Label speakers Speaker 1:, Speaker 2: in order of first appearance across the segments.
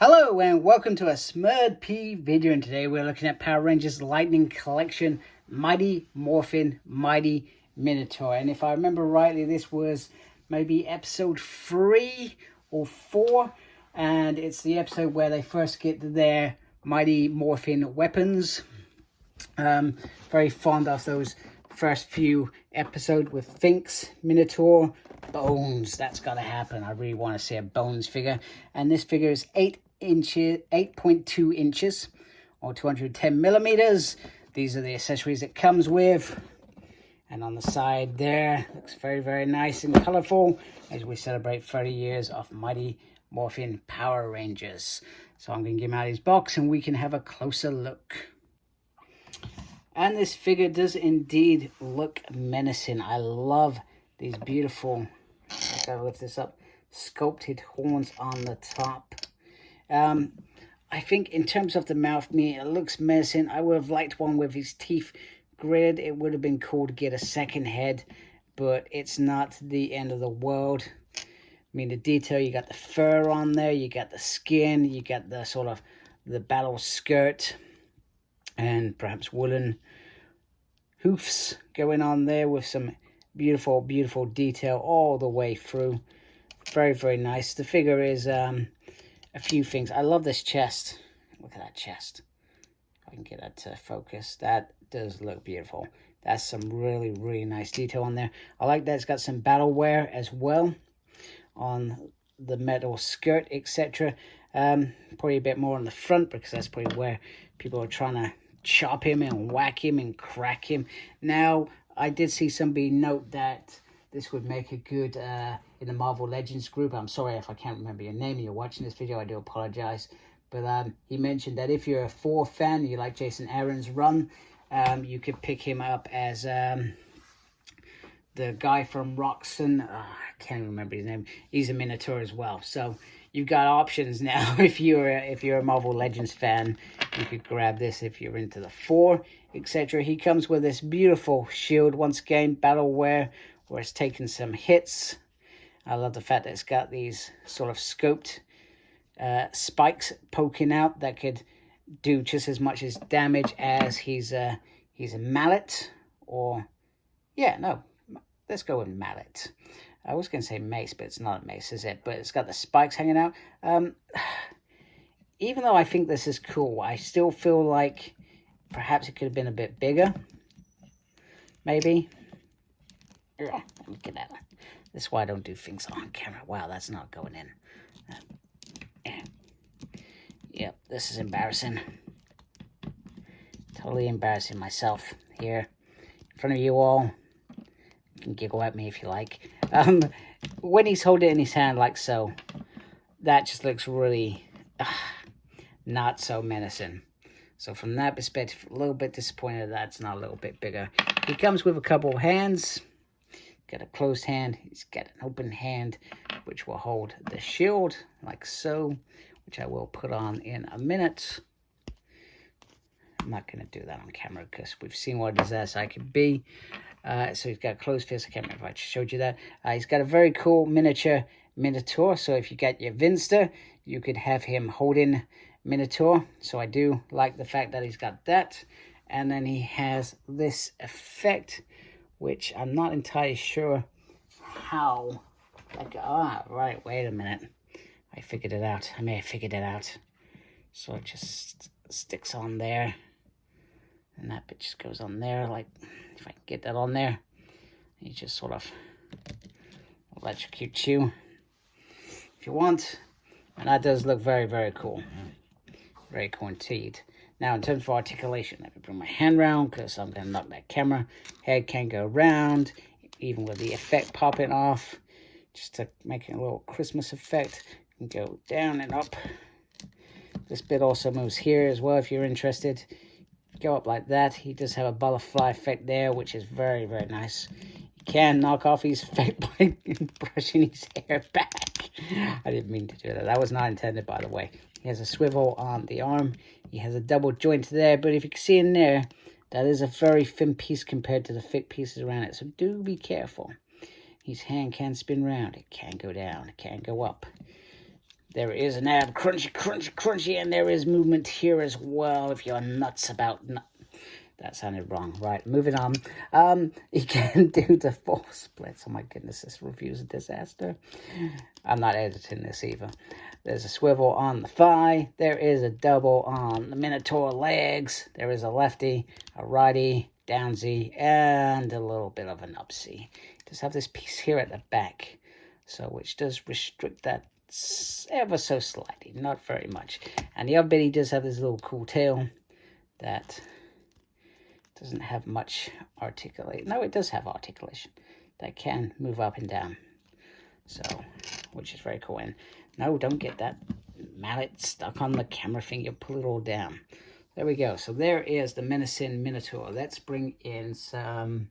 Speaker 1: Hello and welcome to a MMPR video, and today we're looking at Power Rangers Lightning Collection Mighty Morphin Mighty Minotaur. And if I remember rightly, this was maybe episode 3 or 4, and it's the episode where they first get their Mighty Morphin weapons. Very fond of those first few episodes with Finks, Minotaur, Bones. That's got to happen. I really want to see a Bones figure. And this figure is 8.2 inches or 210 millimeters. These are the accessories it comes with. And on the side there, looks very, very nice and colorful as we celebrate 30 years of Mighty Morphin Power Rangers. So I'm going to give him out of his box and we can have a closer look. And this figure does indeed look menacing. I love these beautiful, I gotta lift this up, sculpted horns on the top. I think in terms of the mouth, it looks menacing. I would have liked one with his teeth gritted. It would have been cool to get a second head, but it's not the end of the world. I mean, the detail, you got the fur on there, you got the skin, you got the sort of the battle skirt, and perhaps woolen hoofs going on there with some beautiful, beautiful detail all the way through. Very, very nice. The figure is a few things. I love this chest. Look at that chest. If I can get that to focus. That does look beautiful. That's some really, really nice detail on there. I like that it's got some battle wear as well on the metal skirt, etc. Probably a bit more on the front because that's probably where people are trying to chop him and whack him and crack him. Now, I did see somebody note that this would make a good in the Marvel Legends group. I'm sorry if I can't remember your name and you're watching this video. I do apologize. But he mentioned that if you're a Thor fan, you like Jason Aaron's run, you could pick him up as the guy from Roxanne. I can't remember his name. He's a Minotaur as well. So you've got options now. If you're a Marvel Legends fan, you could grab this if you're into the Thor, etc. He comes with this beautiful shield, once again, battle wear, where it's taken some hits. I love the fact that it's got these sort of scoped spikes poking out that could do just as much as damage as he's a mallet, or let's go with mallet. I was going to say mace, but it's not a mace, is it? But it's got the spikes hanging out. Even though I think this is cool, I still feel like perhaps it could have been a bit bigger. Maybe. Look at that. This is why I don't do things on camera. Wow, that's not going in. Yep, this is embarrassing. Totally embarrassing myself here in front of you all. You can giggle at me if you like. When he's holding it in his hand like so, that just looks really not so menacing. So from that perspective, a little bit disappointed that's not a little bit bigger. He comes with a couple of hands. Got a closed hand. He's got an open hand, which will hold the shield like so, which I will put on in a minute. I'm not going to do that on camera because we've seen what a disaster I could be. So he's got a closed fist. I can't remember if I showed you that. He's got a very cool miniature Minotaur. So if you got your Vinster, you could have him holding Minotaur. So I do like the fact that he's got that. And then he has this effect, which I'm not entirely sure how. Right, wait a minute. I figured it out. I may have figured it out. So it just sticks on there. And that bit just goes on there. Like, if I can get that on there, you just sort of electrocute you if you want. And that does look very, very cool. Very cool indeed. Now, in terms of articulation, let me bring my hand around because I'm going to knock that camera. Head can go around, even with the effect popping off. Just to make it a little Christmas effect. You can go down and up. This bit also moves here as well if you're interested. Go up like that. He does have a butterfly effect there, which is very, very nice. You can knock off his effect by brushing his hair back. I didn't mean to do that. That was not intended, by the way. He has a swivel on the arm. He has a double joint there, but if you can see in there, that is a very thin piece compared to the thick pieces around it. So do be careful. His hand can spin round. It can go down. It can go up. There is an ab, crunchy, crunchy, crunchy, and there is movement here as well if you're nuts about... That sounded wrong. Right, moving on. You can do the 4 splits. Oh my goodness, this review's a disaster. I'm not editing this either. There's a swivel on the thigh. There is a double on the Minotaur legs. There is a lefty, a righty, downsy, and a little bit of an upsy. Just have this piece here at the back, so which does restrict that ever so slightly, not very much. And the other bit, he does have this little cool tail that doesn't have much articulate. No, it does have articulation that can move up and down. So, which is very cool. And no, don't get that mallet stuck on the camera thing. You pull it all down. There we go. So there is the menacing Minotaur. Let's bring in some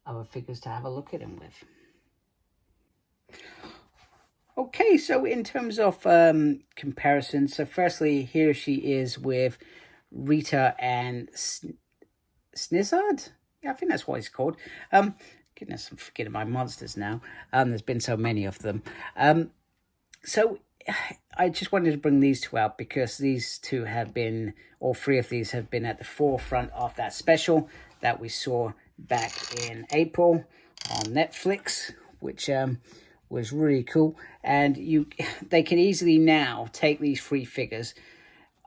Speaker 1: other figures to have a look at him with. Okay, so in terms of comparison, so firstly, here she is with Rita and Snizzard? Yeah, I think that's what it's called. Goodness, I'm forgetting my monsters now. There's been so many of them. So I just wanted to bring these two out because these two have been, all 3 of these have been at the forefront of that special that we saw back in April on Netflix, which was really cool. And they can easily now take these 3 figures.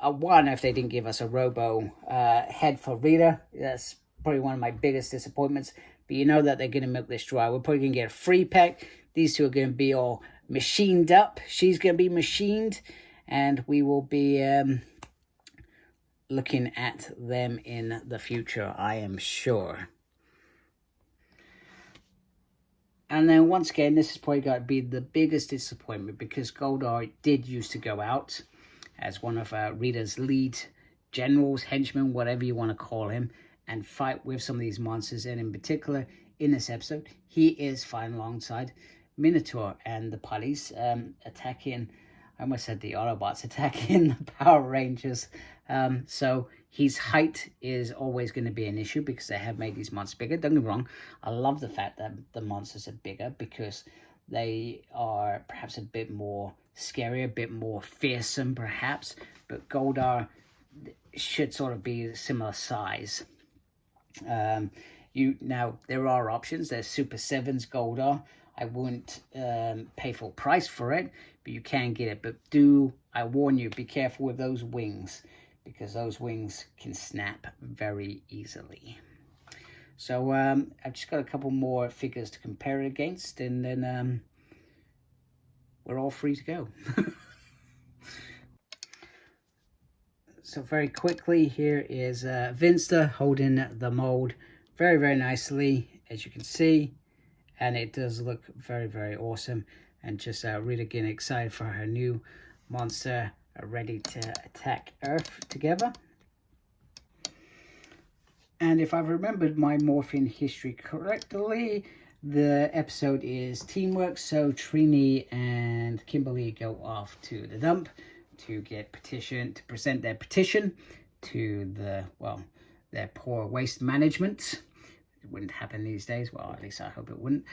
Speaker 1: One, if they didn't give us a Robo head for Rita, that's probably one of my biggest disappointments. But you know that they're going to milk this dry. We're probably going to get a free pack. These two are going to be all machined up. She's going to be machined. And we will be looking at them in the future, I am sure. And then once again, this is probably going to be the biggest disappointment because Goldar did used to go out as one of Rita's lead generals, henchmen, whatever you want to call him, and fight with some of these monsters. And in particular, in this episode, he is fighting alongside Minotaur and the Putties, attacking, I almost said the Autobots, attacking the Power Rangers. So his height is always going to be an issue because they have made these monsters bigger. Don't get me wrong, I love the fact that the monsters are bigger because they are perhaps a bit more scary, a bit more fearsome perhaps, but Goldar should sort of be a similar size. Now there are options. There's Super 7's Goldar. I wouldn't pay full price for it, but you can get it. But I warn you, be careful with those wings because those wings can snap very easily. So I've just got a couple more figures to compare it against, and then we're all free to go. So very quickly, here is Vinster holding the mold very, very nicely, as you can see. And it does look very, very awesome. And just really getting excited for her new monster ready to attack Earth together. And if I've remembered my morphing history correctly, the episode is teamwork. So Trini and Kimberly go off to the dump to present their petition to their poor waste management. It wouldn't happen these days. Well, at least I hope it wouldn't.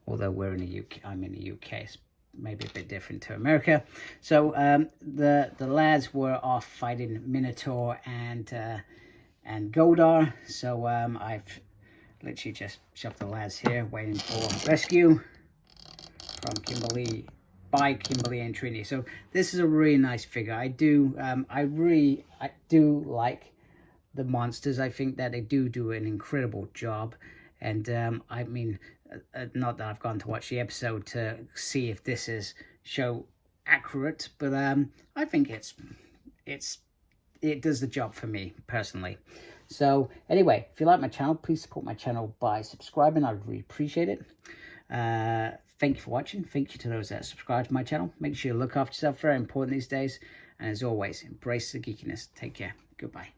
Speaker 1: Although we're in the UK, I'm in the UK. It's maybe a bit different to America. So the lads were off fighting Minotaur and Goldar. So I've literally just shoved the lads here, waiting for rescue from Kimberly. By Kimberly and Trini. So this is a really nice figure. I do like the monsters. I think that they do an incredible job. And I mean, not that I've gone to watch the episode to see if this is show accurate, but I think it does the job for me personally. So anyway, if you like my channel, please support my channel by subscribing. I'd really appreciate it. Thank you for watching. Thank you to those that subscribe to my channel. Make sure you look after yourself. Very important these days. And as always, embrace the geekiness. Take care. Goodbye.